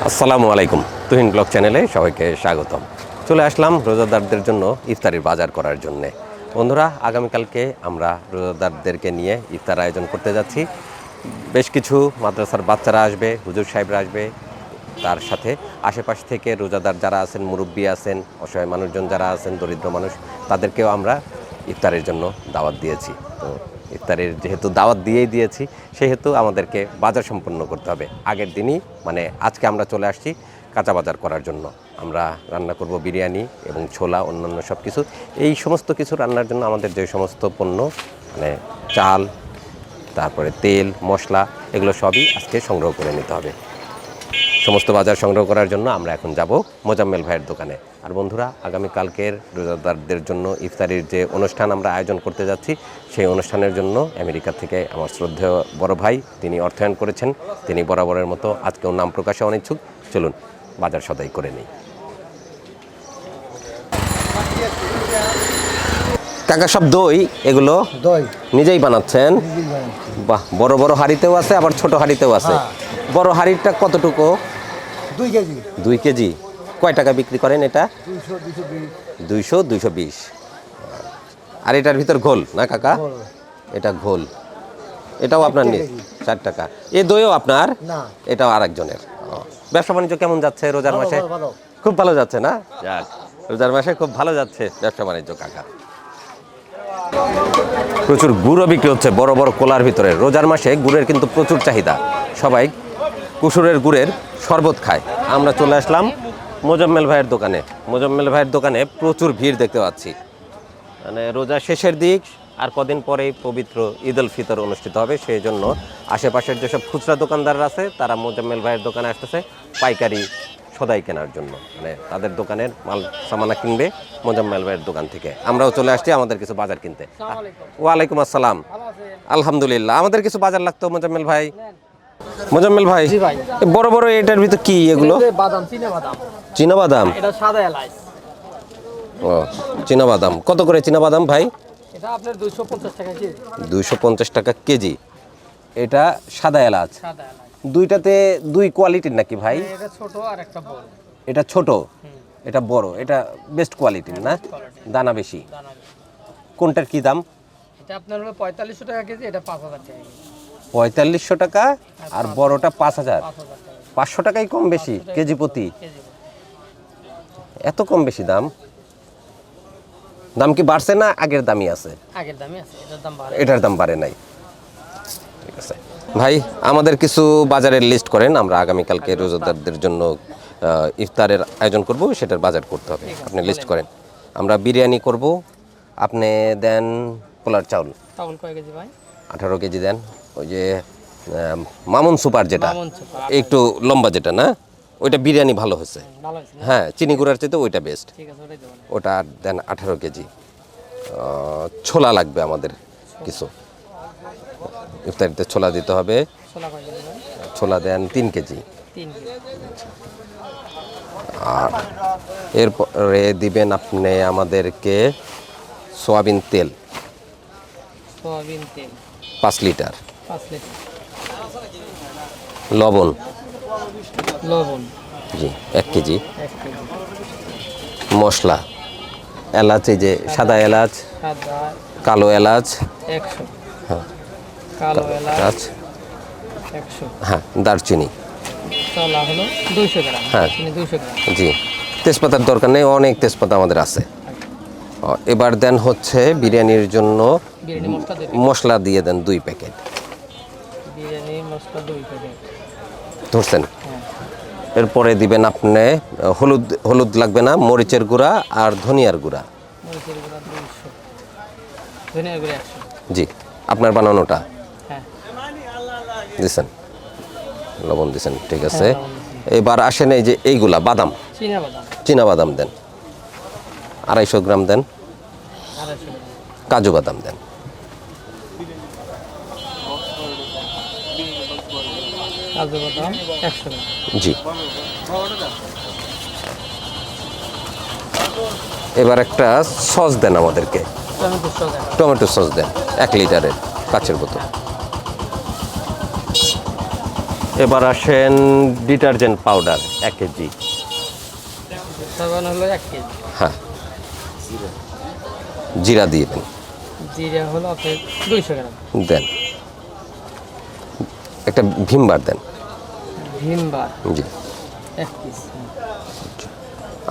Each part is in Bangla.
আসসালামু আলাইকুম। তুহিন ব্লগ চ্যানেলে সবাইকে স্বাগতম। চলে আসলাম রোজাদারদের জন্য ইফতারির বাজার করার জন্যে। বন্ধুরা, আগামীকালকে আমরা রোজাদারদেরকে নিয়ে ইফতার আয়োজন করতে যাচ্ছি। বেশ কিছু মাদ্রাসার বাচ্চারা আসবে, হুজুর সাহেবরা আসবে, তার সাথে আশেপাশ থেকে রোজাদার যারা আছেন, মুরব্বী আছেন, অসহায় মানুষজন যারা আছেন, দরিদ্র মানুষ, তাদেরকেও আমরা ইফতারের জন্য দাওয়াত দিয়েছি। তো ইফতারের যেহেতু দাওয়াত দিয়েছি, সেহেতু আমাদেরকে বাজার সম্পন্ন করতে হবে আগের দিনই। মানে আজকে আমরা চলে আসছি কাঁচা বাজার করার জন্য। আমরা রান্না করব বিরিয়ানি এবং ছোলা, অন্যান্য সব কিছু। এই সমস্ত কিছু রান্নার জন্য আমাদের যে সমস্ত পণ্য, মানে চাল, তারপরে তেল, মশলা, এগুলো সবই আজকে সংগ্রহ করে নিতে হবে। সমস্ত বাজার সংগ্রহ করার জন্য আমরা এখন যাব মোজাম্মেল ভাইয়ের দোকানে। আর বন্ধুরা, আগামীকালকের রোজাদারদের জন্য ইফতারির যে অনুষ্ঠান আমরা আয়োজন করতে যাচ্ছি, সেই অনুষ্ঠানের জন্য আমেরিকা থেকে আমার শ্রদ্ধেয় বড় ভাই তিনি অর্থায়ন করেছেন। তিনি বরাবরের মতো আজকেও নাম প্রকাশে অনিচ্ছুক। চলুন বাজার সদাই করে নিই। কাকা, সব দই এগুলো দই নিজেই বানাচ্ছেন? বাহ, বড় বড় হাঁড়িতেও আছে, আবার ছোট হাঁড়িতেও আছে। বড় হাঁড়িটা কতটুকু? 2 কেজি। 2 কেজি। কয় টাকা বিক্রি করেন এটা? 200, 220। আর এটার ভিতর ঘোল না কাকা? এটা ঘোল। এটাও আপনার নেই? 4 টাকা। এ দইও আপনার না, এটাও আরেকজনের। ব্যবসা বাণিজ্য কেমন যাচ্ছে রোজার মাসে? খুব ভালো যাচ্ছে না? যাক, রোজার মাসে খুব ভালো যাচ্ছে ব্যবসা বাণিজ্য কাকা। প্রচুর গুড়ও বিক্রি হচ্ছে বড় বড় কোলার ভিতরে। রোজার মাসে গুড়ের কিন্তু প্রচুর চাহিদা। সবাই কুসুরের গুড়ের শরবত খায়। আমরা চলে আসলাম মোজাম্মেল ভাইয়ের দোকানে। মোজাম্মেল ভাইয়ের দোকানে প্রচুর ভিড় দেখতে পাচ্ছি। মানে রোজা শেষের দিক, আর কদিন পরেই পবিত্র ঈদ উল ফিতর অনুষ্ঠিত হবে। সেই জন্য আশেপাশের যেসব খুচরা দোকানদাররা আছে, তারা মোজাম্মেল ভাইয়ের দোকানে আসতেছে পাইকারি সদাই কেনার জন্য। মানে তাদের দোকানের মাল সামানা কিনবে মোজাম্মেল ভাইয়ের দোকান থেকে। আমরাও চলে আসছি আমাদের কিছু বাজার কিনতে। ওয়ালাইকুম আসসালাম। আলহামদুলিল্লাহ। আমাদের কিছু বাজার লাগতো মোজাম্মেল ভাই। মোজাম্মেল ভাই, বড় বড় এটার ভিতর কি এগুলো? বাদাম, চীনা বাদাম। চীনা বাদাম? এটা সাদা এলাচ। ও, চীনা বাদাম কত করে চীনা বাদাম ভাই? এটা আপনার 250 টাকা কেজি। 250 টাকা কেজি। এটা সাদা এলাচ। সাদা এলাচ। দুইটাতে দুই কোয়ালিটির নাকি ভাই? এটা ছোট আর একটা বড়। এটা ছোট, এটা বড়। এটা বেস্ট কোয়ালিটির না? দানা বেশি। কোনটার কি দাম? এটা আপনার হলো 4500 টাকা কেজি, এটা 5000 টাকা কেজি। 4500 টাকা আর বড়টা 5000। 5000 টাকা। 500 টাকাই কম বেশি কেজি প্রতি? এত কম বেশি দাম? দাম কি বাড়ছে না আগের দামই আছে? আগের দামই আছে, এটার দাম বাড়ে। এটার দাম বাড়ে নাই। ঠিক আছে ভাই, আমাদের কিছু বাজারের লিস্ট করেন। আমরা আগামীকালকে রোজাদারদের জন্য ইফতারের আয়োজন করব, সেটার বাজার করতে হবে। আপনি লিস্ট করেন। আমরা বিরিয়ানি করব, আপনি দেন পোলার চাউল। চাউল কয় কেজি ভাই? 18 কেজি দেন। ওই যে মামুন সুপার যেটা, একটু লম্বা যেটা না, ওইটা বিরিয়ানি ভালো হয়েছে। ভালো হয়েছে না? হ্যাঁ, চিনি গুঁড়ার চাইতে ওইটা বেস্ট। ঠিক আছে, ওটাই দেবেন। ওটা দেন 18 কেজি। ছোলা লাগবে আমাদের কিছু, ইফতারিতে ছোলা দিতে হবে। ছোলা কয় কেজি ভাই? ছোলা দেন 3 কেজি। 3 কেজি। আর এরপরে দিবেন আপনি আমাদেরকে সয়াবিন তেল। সয়াবিন তেল 5 লিটার। 5 লিটার। লবণ। লবণ জি 1 কেজি। 1 কেজি। মশলা, এলাচ, এই যে সাদা এলাচ, সাদা কালো এলাচ 100। হ্যাঁ, কালো এলাচ 100। হ্যাঁ, দারচিনি। ছোলা হলো 200 গ্রাম। হ্যাঁ। চিনি 200 গ্রাম। জি, তেজপাতার দরকার নেই, অনেক তেজপাতা আমাদের আছে। এবার দেন হচ্ছে বিরিয়ানির জন্য বিরিয়ানি মশলা দেবেন। মশলা দিয়ে দেন 2 প্যাকেট। বিরিয়ানি মশলা 2 প্যাকেট ধরছেন? হ্যাঁ। এরপরে দিবেন আপনি হলুদ। হলুদ লাগবে না, মরিচের গুঁড়া আর ধনিয়ার গুঁড়া। মরিচের গুঁড়া 200। ধনিয়ার গুঁড়া 100। জি, আপনার বানানোটা হ্যাঁ। দিছেন, লবণ দিছেন, ঠিক আছে। হ্যাঁ, লবণ দিছি। এবার আসেন এই যে এইগুলা বাদাম, চীনা বাদাম চীনা বাদাম দেন 250 গ্রাম দেন। 250 গ্রাম। কাজু বাদাম দেন। কাজু বাদাম 100 গ্রাম। জি, এবার একটা সস দেন আমাদেরকে। টমেটো সস 100 গ্রাম। টমেটো সস দেন 1 লিটারের কাচের বোতল। এবার আসেন ডিটারজেন্ট পাউডার 1 কেজি। সাবান হলো 1 কেজি। হ্যাঁ, জিরা দিয়ে দেন। জিরা হলো আপনার 200 গ্রাম। দেন একটা ভিমবার দেন। ভিমবার জি, 1 পিস।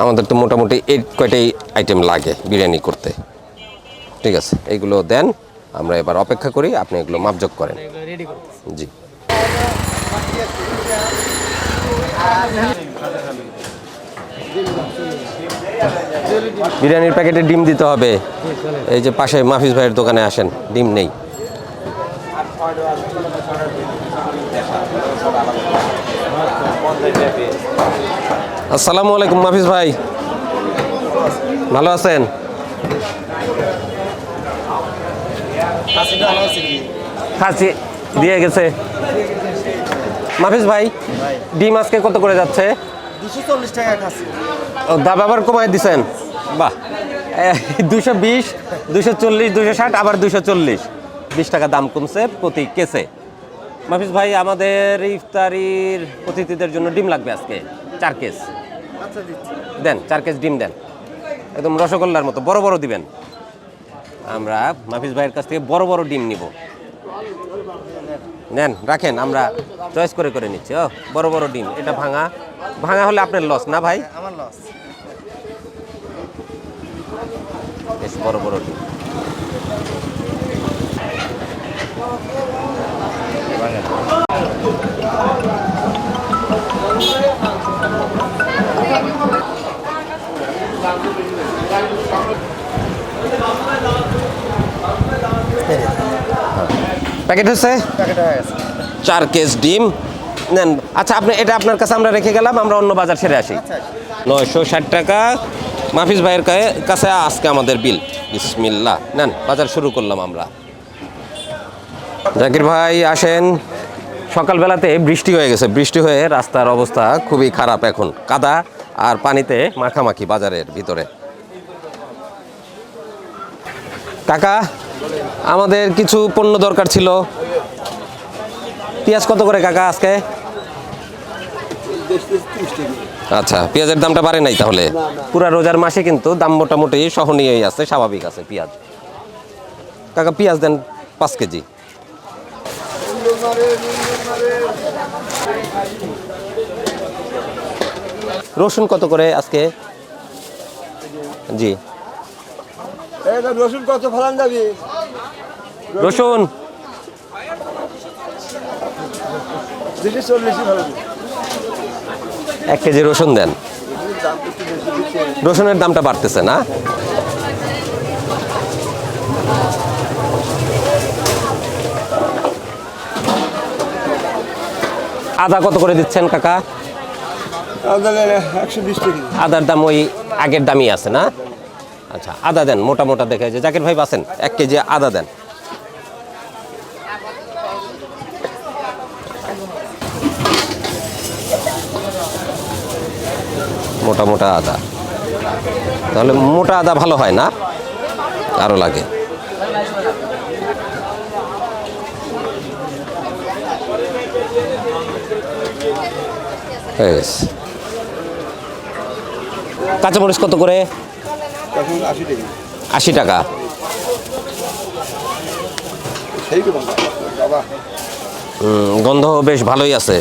আমাদের তো মোটামুটি এই কয়টাই আইটেম লাগে বিরিয়ানি করতে। ঠিক আছে, এইগুলো দেন। আমরা এবার অপেক্ষা করি, আপনি এগুলো মাপজোক করেন। এগুলো রেডি করতেছি। জি, বিরিয়ানির প্যাকেটে ডিম দিতে হবে। এই যে পাশে মাফিজ ভাইয়ের দোকানে আসেন, ডিম নেই। আসসালামু আলাইকুম মাফিজ ভাই, ভালো আছেন? খাসি দিয়ে গেছে। মাফিজ ভাই, ডিম আজকে কত করে যাচ্ছে? 240 টাকা খাসি। ও, দাম আবার কমায় দিছেন, বাহ। 220, 240, 260, আবার 240, 20 টাকা দাম কমছে প্রতি কেসে। মাফিজ ভাই, আমাদের ইফতারির অতিথিদের জন্য ডিম লাগবে আজকে 4 কেস। আচ্ছা দিচ্ছি। দেন 4 কেস ডিম দেন, একদম রসগোল্লার মতো বড় বড় দিবেন। আমরা মাফিজ ভাইয়ের কাছ থেকে বড় বড় ডিম নিব। নেন, রাখেন, আমরা চয়েস করে করে নিচ্ছি। ও, বড় বড় ডিম। এটা ভাঙা ভাঙা হলে আপনার লস না ভাই? আমার লস। বেশ বড় বড় ডিম। প্যাকেট হচ্ছে প্যাকেট হয়ে গেছে। 4 কেস ডিম নেন। আচ্ছা, আপনি এটা আপনার কাছে আমরা রেখে গেলাম, আমরা অন্য বাজার ছেড়ে আসি। আচ্ছা 960 টাকা মাফিজ ভাইয়ের কাছে আজকে আমাদের বিল। বিসমিল্লাহ, নেন, বাজার শুরু করলাম আমরা। জাকির ভাই আসেন। সকালবেলাতে বৃষ্টি হয়ে গেছে, বৃষ্টি হয়ে রাস্তার অবস্থা খুবই খারাপ, এখন কাদা আর পানিতে মাখামাখি বাজারের ভিতরে। কাকা, আমাদের কিছু পণ্য দরকার ছিল। পেঁয়াজ কত করে কাকা আজকে? আচ্ছা, পেঁয়াজের দামটা বাড়ে নাই তাহলে? পুরা রোজার মাসে কিন্তু দাম মোটামুটি সহনীয়ই আছে, স্বাভাবিক আছে পেঁয়াজ। কাকা পেঁয়াজ দেন 5 কেজি। রসুন কত করে আজকে? জি, রসুন কত ফলান যাবি? রসুন 240 ভালো। 1 কেজি রসুন দেন। রসুনের দামটা বাড়তেছে না? আদা কত করে দিচ্ছেন কাকা? 120 টাকা। আদার দাম ওই আগের দামই আছে না? আচ্ছা, আদা দেন মোটা মোটা দেখে। যে জাকির ভাই বাসেন, 1 কেজি আদা দেন। মোটা মোটা আদা, তাহলে মোটা আদা ভালো হয় না, আরও লাগে। কাঁচামরিচ কত করে? এখন 80 টাকা। 80 টাকা। সেই তো বাবা। গন্ধ বেশ ভালোই আছে।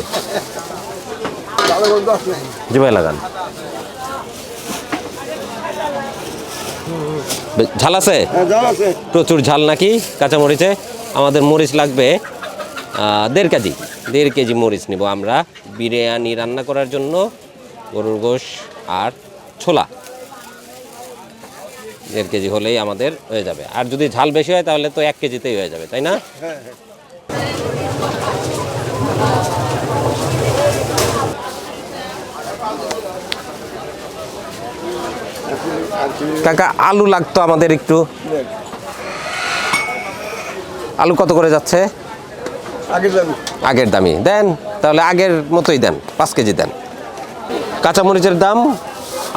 ভালো গন্ধ আসে। জি ভাই, লাগান। ঝাল আছে? হ্যাঁ, জাল আছে। প্রচুর ঝাল নাকি কাঁচামরিচে? আমাদের মরিচ লাগবে 1.5 কেজি। 1.5 কেজি মরিচ নিব আমরা বিরিয়ানি রান্না করার জন্য। গরুর গোশ আর ছোলা 1.5 কেজি হলেই আমাদের হয়ে যাবে। আর যদি ঝাল বেশি হয় তাহলে তো 1 কেজিতেই হয়ে যাবে, তাই না? হ্যাঁ হ্যাঁ। কাকা আলু লাগতো আমাদের একটু। আলু কত করে যাচ্ছে? আগের দামই দেন, তাহলে আগের মতোই দেন, 5 কেজি দেন। কাঁচামরিচের দাম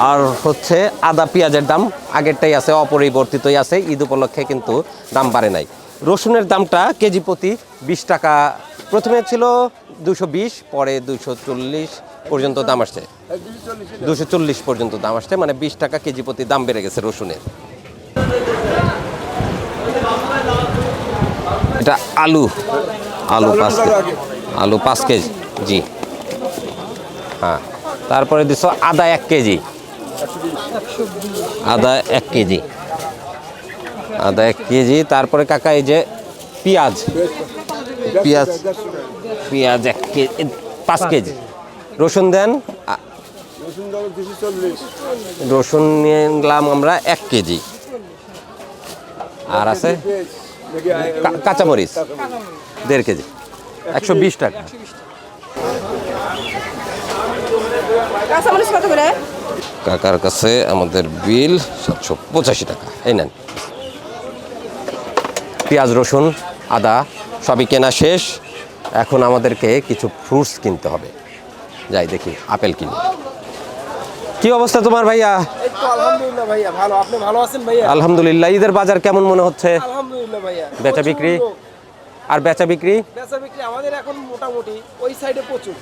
আর হচ্ছে আদা পেঁয়াজের দাম আগেরটাই আছে, অপরিবর্তিতই আছে। ঈদ উপলক্ষে কিন্তু দাম বাড়ে নাই। রসুনের দামটা কেজি প্রতি 20 টাকা, প্রথমে ছিল 220, পরে 240 পর্যন্ত দাম আসছে, 240 পর্যন্ত দাম আসছে, মানে 20 টাকা কেজি প্রতি দাম বেড়ে গেছে রসুনের। এটা আলু, আলু 5 কেজি, আলু 5 কেজি, জি হ্যাঁ। তারপরে দিছো আদা 1 কেজি, আদা 1 কেজি, আদা 1 কেজি। তারপরে কাকা এই যে পেঁয়াজ, পেঁয়াজ, পেঁয়াজ 1 কেজি, 5 কেজি। রসুন দেন, রসুন নিলাম আমরা 1 কেজি। আর আছে কাঁচামরিচ 1.5 কেজি, 120 টাকা। কাঁচামরিচ কত করে? কাকার কাছে আমাদের বিল 785 টাকা। এই নেন, পেঁয়াজ, রসুন, আদা সবই কেনা শেষ। এখন আমাদেরকে কিছু ফ্রুটস কিনতে হবে। যাই দেখি, আপেল কিনি। কি অবস্থা তোমার ভাইয়া? এই তো আলহামদুলিল্লাহ ভাইয়া, ভালো। আপনি ভালো আছেন ভাইয়া? আলহামদুলিল্লাহ। ঈদের বাজার কেমন মনে হচ্ছে? আলহামদুলিল্লাহ ভাইয়া। বেচা বিক্রি? আর বেচা বিক্রি? বেচা বিক্রি আমাদের এখন মোটামুটি ওই সাইডে প্রচুর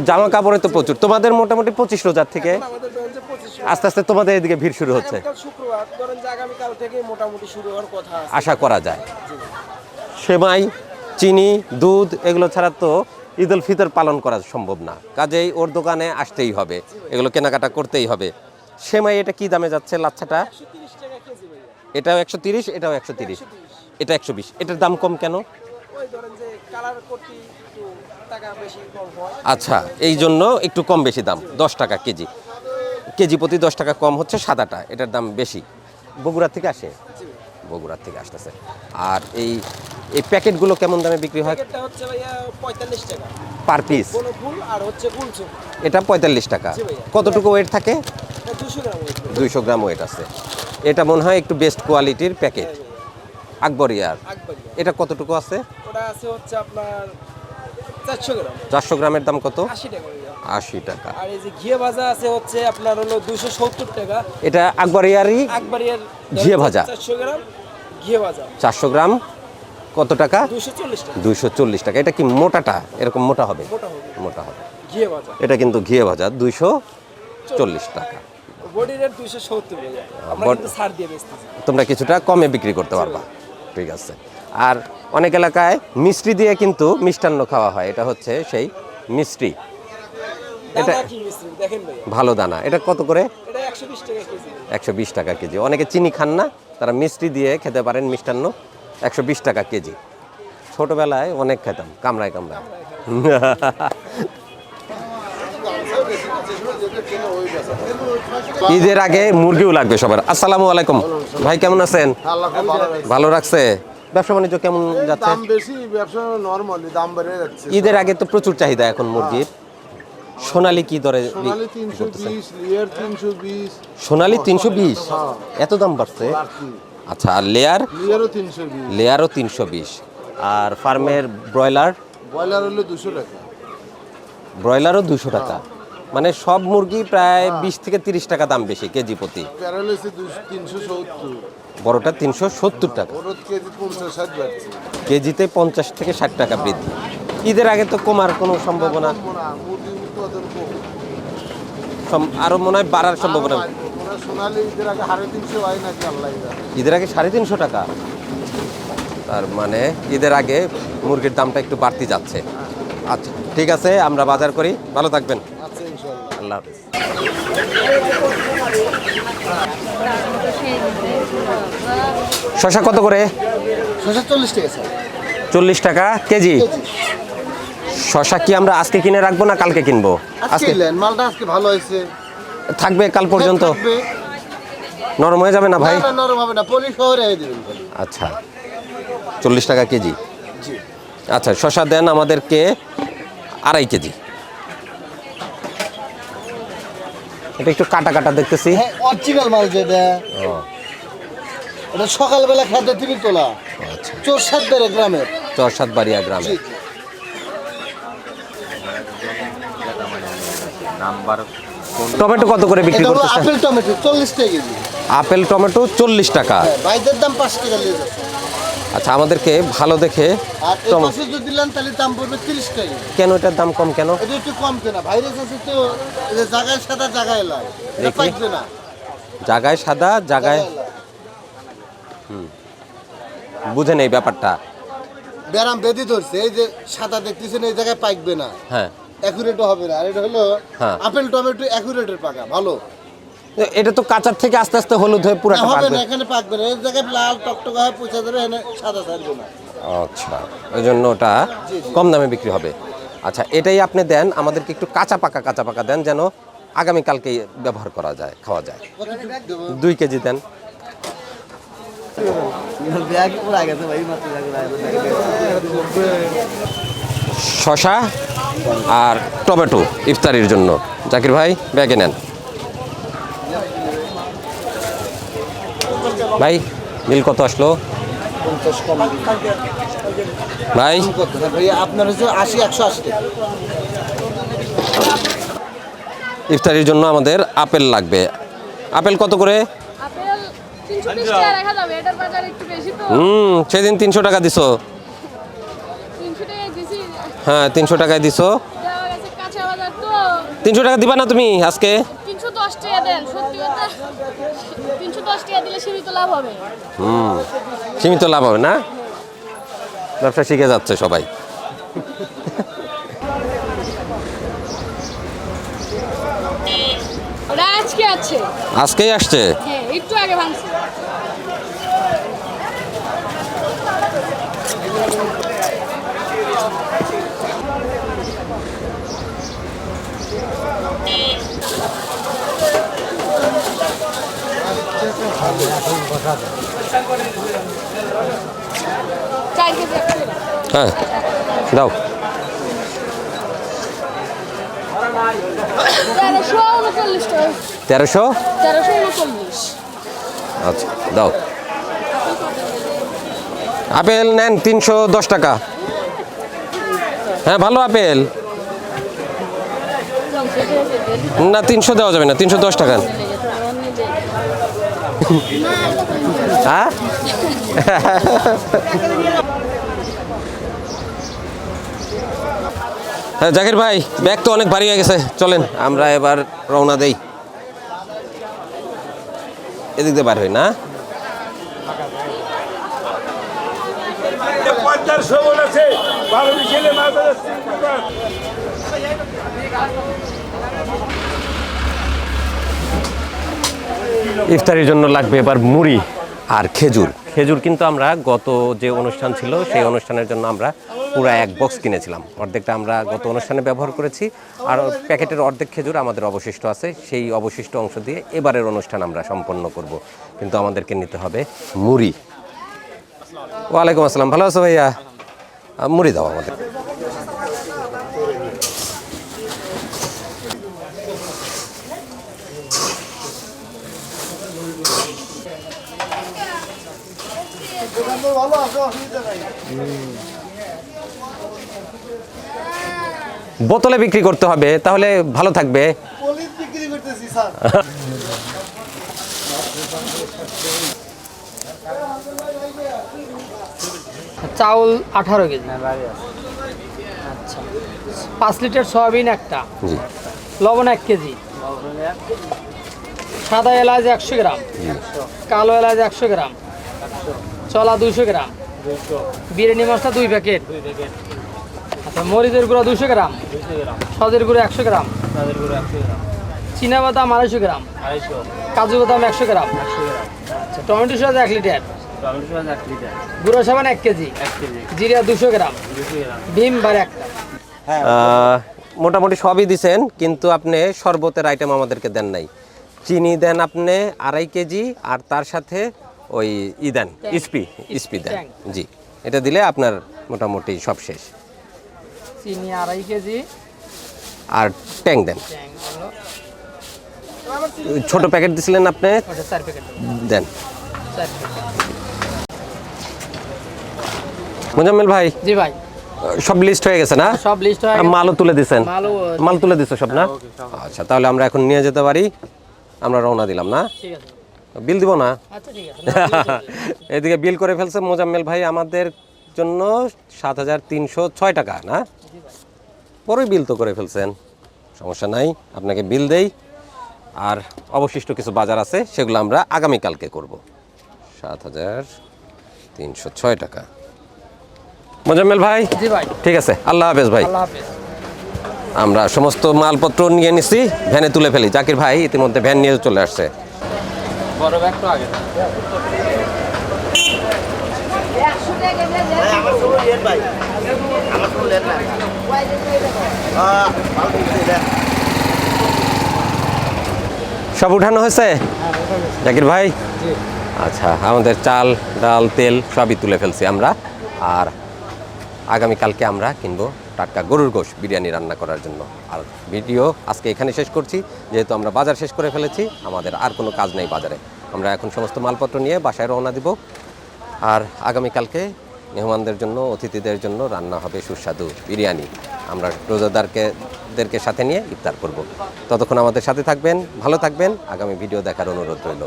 জামা কাপড়ে তো প্রচুর। তোমাদের মোটামুটি 25 রোজার থেকে আমাদের ব্রাঞ্চে 25 আস্তে আস্তে তোমাদের এদিকে ভিড় শুরু হচ্ছে, আগামীকাল শুক্রবার, ধরেন যে আগামীকাল থেকে মোটামুটি শুরু হওয়ার কথা আছে। আশা করা যায়। সেমাই, চিনি, দুধ এগুলো ছাড়া তো ঈদ উল ফিতর পালন করা সম্ভব না। কাজেই ওর দোকানে আসতেই হবে, এগুলো কেনাকাটা করতেই হবে। সেমাই এটা কি দামে যাচ্ছে লাচ্ছাটা? 130 টাকা কেজি ভাইয়া। এটাও 130, এটাও 130, এটা 120। এটার দাম কম কেন? ওই ধরেন যে কালার করতে একটু টাকা বেশি কম হয়। আচ্ছা, এই জন্য একটু কম বেশি দাম, 10 টাকা কেজি, কেজি প্রতি 10 টাকা কম হচ্ছে সাদাটা, এটার দাম বেশি। বগুড়া থেকে আসে, বগুড়ার থেকে আসতেছে। আর এই এই প্যাকেটগুলো কেমন দামে বিক্রি হয়? প্যাকেটটা হচ্ছে ভাইয়া 45 টাকা পার পিস? কোনো ফুল আর হচ্ছে কুলচু। এটা 45 টাকা। জি ভাইয়া। কতটুকু ওয়েট থাকে? 200 গ্রাম weight করে। 200 গ্রাম ওয়েট আছে। এটা মনে হয় একটু বেস্ট কোয়ালিটির প্যাকেট, আকবরিয়ার। আকবরিয়া। এটা কতটুকু আছে? ওটা আছে হচ্ছে আপনার 400 গ্রাম, 400 গ্রামের দাম কত? 80 টাকা ভাইয়া। 80 টাকা। আর এই যে ঘিয়ে ভাজা আছে হচ্ছে আপনার হলো 270 টাকা। এটা আকবরিয়ারই আকবরিয়ার ঘিয়ে ভাজা। 400 গ্রাম ঘিয়ে ভাজা 400 গ্রাম কত টাকা? 240 টাকা। 240 টাকা। এটা কি মোটাটা এরকম মোটা হবে? মোটা হবে মোটা হবে। ঘিয়ে ভাজা। এটা কিন্তু ঘিয়ে ভাজা 240 টাকা। বডি রেট 270 টাকা। আমরা কিন্তু ছাড় দিয়ে বেচতেছি। তোমরা কিছুটা কমে বিক্রি করতে পারবা, ঠিক আছে। আর অনেক এলাকায় মিষ্টি দিয়ে কিন্তু মিষ্টান্ন খাওয়া হয়, এটা হচ্ছে সেই মিষ্টি। এটা দানা কি মিশ্রণ দেখেন ভাইয়া। ভালো দানা। এটা কত করে? এটা 120 টাকা কেজি। 120 টাকা কেজি। অনেকে চিনি খান না, তারা মিষ্টি দিয়ে খেতে পারেন মিষ্টান্ন, 120 টাকা কেজি। ছোটবেলায় অনেক খেতাম, কামড়ায় কামড়ায়। ঈদের আগে মুরগিও লাগবে সবার। আসসালামু আলাইকুম ভাই, কেমন আছেন? ভালো রাখছে? ব্যবসা বাণিজ্য কেমন যাচ্ছে? দাম বেশি, ব্যবসা নরমালি, দাম বেড়ে যাচ্ছে। ঈদের আগে তো প্রচুর চাহিদা এখন মুরগির। সোনালি কি দরে সোনালি বিক্রি করতেছেন? 320, লিয়ার 320, সোনালি 320, এত দাম বাড়ছে? বাড়তি। আচ্ছা, আর লেয়ার? লিয়ারও 320, লেয়ারও 320। আর ফার্মের ব্রয়লার? ব্রয়লার হলো 200 টাকা। ব্রয়লারও 200 টাকা। মানে সব মুরগি প্রায় 20 থেকে 30 টাকা দাম বেশি কেজি প্রতি। প্যারালাইসে 370, বড়টা 370 টাকা, ওর কেজি 50-60 বাড়ছে। কেজিতে 50 থেকে 60 টাকা বৃদ্ধি। ঈদের আগে তো কমার কোনো সম্ভাবনা, মুরগি উৎপাদন কম, আরো মনে হয় বাড়ার সম্ভাবনা। ওরা সোনালি ঈদের আগে 350 হয় নাকি আল্লাহ জানে। ঈদের আগে 350 টাকা, তার মানে ঈদের আগে মুরগির দামটা একটু বাড়তি যাচ্ছে। আচ্ছা ঠিক আছে, আমরা বাজার করি, ভালো থাকবেন। আচ্ছা ইনশাআল্লাহ। আল্লাহ হাফেজ। শশা কত করে? 40 টাকা স্যার। 40 টাকা কেজি। শশা কি আমরা আজকে কিনে রাখবো না কালকে কিনবো? আজকে এলেন, মালটা আজকে ভালো হয়েছে। থাকবে কাল পর্যন্ত? থাকবে। নরম হয়ে যাবে না ভাই? না, নরম হবে না, পলি শহরে রেখে দিবেন খালি। আচ্ছা, 40 টাকা কেজি। জি। আচ্ছা, শশা দেন আমাদেরকে 2.5 কেজি। এটা একটু কাটা কাটা দেখতেছি। হ্যাঁ, অরিজিনাল মাল যেটা, ও এটা সকালবেলা খাদ্য থেকে তোলা, আচ্ছা, 4-7 গ্রামের। 4-7 বাড়িয়া গ্রামে। জি। টমেটো কত করে বিক্রি এটা হলো করতেছেন? আপেল টমেটো 40 টাকা কেজি। আপেল টমেটো 40 টাকা। হ্যাঁ, বাইদের দাম 5 টাকা নিয়ে যাচ্ছে। আচ্ছা, আমাদেরকে ভালো দেখে আর এই পাশে যদি দিলেন তাহলে দাম পড়বে 30 টাকা। কেন এটার দাম কম কেন? এটা একটু কম কেনা, ভাইরাস আছে তো, এই যে জায়গায় সাদা জায়গায় লাল, এটা দেখি। পাকবে না। জায়গায় সাদা জায়গায় বুঝেন এই ব্যাপারটা। ব্যারাম বেদি ধরছে, এই যে সাদা দেখতেছেন এই জায়গায় পাকবে না, হ্যাঁ, অ্যাকুরেটও হবে না। আর এটা হলো হ্যাঁ। আপেল টমেটো অ্যাকুরেটের পাকা ভালো। এটা তো কাঁচার থেকে আস্তে আস্তে হলুদ হয়ে পুরাটা না, হবে পাকবে। না, এখানে পাকবে না, এই জায়গায় লাল টকটকা হয়ে পচে যাবে, এখানে সাদা থাকবে না। আচ্ছা, ওই জন্য ওটা কম দামে বিক্রি হবে। আচ্ছা, এটাই আপনি দেন আমাদেরকে, একটু কাঁচা পাকা দেন, যেন আগামীকালকে ব্যবহার করা যায়, খাওয়া যায়। 2 কেজি দেন। শশা আর টমেটো ইফতারির জন্য। জাকির ভাই ব্যাগে নেন। ভাই বিল কত আসলো? 50 কম ভাই ভাইয়া, আপনার হচ্ছে 80 180 টাকা। ইফতারির জন্য আমাদের আপেল লাগবে। আপেল কত করে? আপেল 320 টাকা রাখা যাবে, এটার বাজার একটু বেশি তো। সেদিন 300 টাকা দিছো। 300 টাকায় দিছি, হ্যাঁ 300 টাকায় দিছো। দেওয়া গেছে কাঁচা বাজার তো। 300 টাকা দিবা না তুমি আজকে? 310 টাকা দেন, সত্যি কথা 310 টাকা দিলে সীমিত লাভ হবে। সীমিত লাভ হবে না? ব্যবসা শিখে যাচ্ছে সবাই। ওটা আজকে আছে, আজকেই আসছে। হ্যাঁ একটু আগে ভাঙছে। চার কেজি একশো। হ্যাঁ দাও। 1339 টাকা। 1300। 1339। আচ্ছা দাও। আপেল নেন 310 টাকা। হ্যাঁ ভালো আপেল। না 300 দেওয়া যাবে না, 310 টাকা। হ্যাঁ হ্যাঁ জাকির ভাই, ব্যাগ তো অনেক ভারী হয়ে গেছে, চলেন আমরা এবার রওনা দেই। এদিক দিয়ে বার হই না? ইফতারির জন্য লাগবে এবার মুড়ি আর খেজুর। খেজুর কিন্তু আমরা গত যে অনুষ্ঠান ছিল সেই অনুষ্ঠানের জন্য আমরা পুরো 1 বক্স কিনেছিলাম। অর্ধেকটা আমরা গত অনুষ্ঠানে ব্যবহার করেছি, আর প্যাকেটের অর্ধেক খেজুর আমাদের অবশিষ্ট আছে। সেই অবশিষ্ট অংশ দিয়ে এবারের অনুষ্ঠান আমরা সম্পন্ন করব। কিন্তু আমাদেরকে নিতে হবে মুড়ি। ওয়ালাইকুম আসসালাম, ভালো আছো ভাইয়া? মুড়ি দাও আমাদের। ভালো আছে, অসুবিধা নাই। বোতলে বিক্রি করতে হবে, তাহলে ভালো থাকবে। পলিথ বিক্রি করতেছি স্যার। চাউল 18 কেজি। আচ্ছা, 5 লিটার সয়াবিন একটা, জি লবণ 1 কেজি, সাদা এলাচ 100 গ্রাম, কালো এলাচ 100 গ্রাম, চলা 200 গ্রাম, বিরিয়ানি মশলা 2 প্যাকেট, আচ্ছা মরিচের গুঁড়া 200 গ্রাম, সজের গুঁড়ো 100 গ্রাম, চীনাবাদাম 250 গ্রাম, কাজু বাদাম 100 গ্রাম, আচ্ছা টমেটো সস 1 লিটার, গুঁড়ো সাবান 1 কেজি, জিরা 200 গ্রাম, ভীম বার একটা। মোটামুটি সবই দিছেন, কিন্তু আপনি শরবতের আইটেম আমাদেরকে দেন নাই। চিনি দেন আপনি 2.5 কেজি, আর তার সাথে ওই দেন ইস্পি দেন। জি, এটা দিলে আপনার মোটামুটি সব শেষ। চিনি 2.5 কেজি, আর ট্যাং দেন। ট্যাং হলো ছোট প্যাকেট দিছিলেন আপনি, ওটা 4 প্যাকেট দেন। 4 প্যাকেট। মোজাম্মেল ভাই, জি ভাই, সব লিস্ট হয়ে গেছে না? সব লিস্ট হয়ে গেছে। মালও তুলে দিছেন? মালও- মাল তুলে দিছো সব না? আচ্ছা, তাহলে আমরা এখন নিয়ে যেতে পারি। আমরা রওনা দিলাম না? ঠিক আছে। বিল দিব না? আচ্ছা ঠিক আছে এদিকে বিল করে ফেলছে মোজাম্মেল ভাই আমাদের জন্য 7,306 টাকা না? পরে বিল তো করে ফেলছেন, সমস্যা নাই, আপনাকে বিল দেই। আর অবশিষ্ট কিছু বাজার আছে, সেগুলো আমরা আগামীকালকে করব। 7,306 টাকা। মোজাম্মেল ভাই, জি ভাই, ঠিক আছে, আল্লাহ হাফেজ ভাই। আল্লাহ হাফেজ। আমরা সমস্ত মালপত্র নিয়ে নিছি, ভ্যানে তুলে ফেলি। জাকির ভাই ইতিমধ্যে ভ্যান নিয়ে চলে আসছে। বড় ব্যাগ তো আগে সব উঠানো হয়েছে জাকির ভাই? আচ্ছা, আমাদের চাল ডাল তেল সবই তুলে ফেলছি আমরা। আর আগামীকালকে আমরা কিনবো টাটকা গরুর গোশ বিরিয়ানি রান্না করার জন্য। আর ভিডিও আজকে এখানে শেষ করছি, যেহেতু আমরা বাজার শেষ করে ফেলেছি, আমাদের আর কোনো কাজ নেই বাজারে। আমরা এখন সমস্ত মালপত্র নিয়ে বাসায় রওনা দিব। আর আগামীকালকে মেহমানদের জন্য, অতিথিদের জন্য রান্না হবে সুস্বাদু বিরিয়ানি। আমরা রোজাদারদেরকে সাথে নিয়ে ইফতার করব। ততক্ষণ আমাদের সাথে থাকবেন, ভালো থাকবেন। আগামী ভিডিও দেখার অনুরোধ রইল।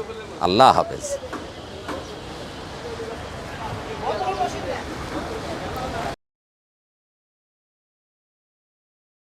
আল্লাহ হাফেজ।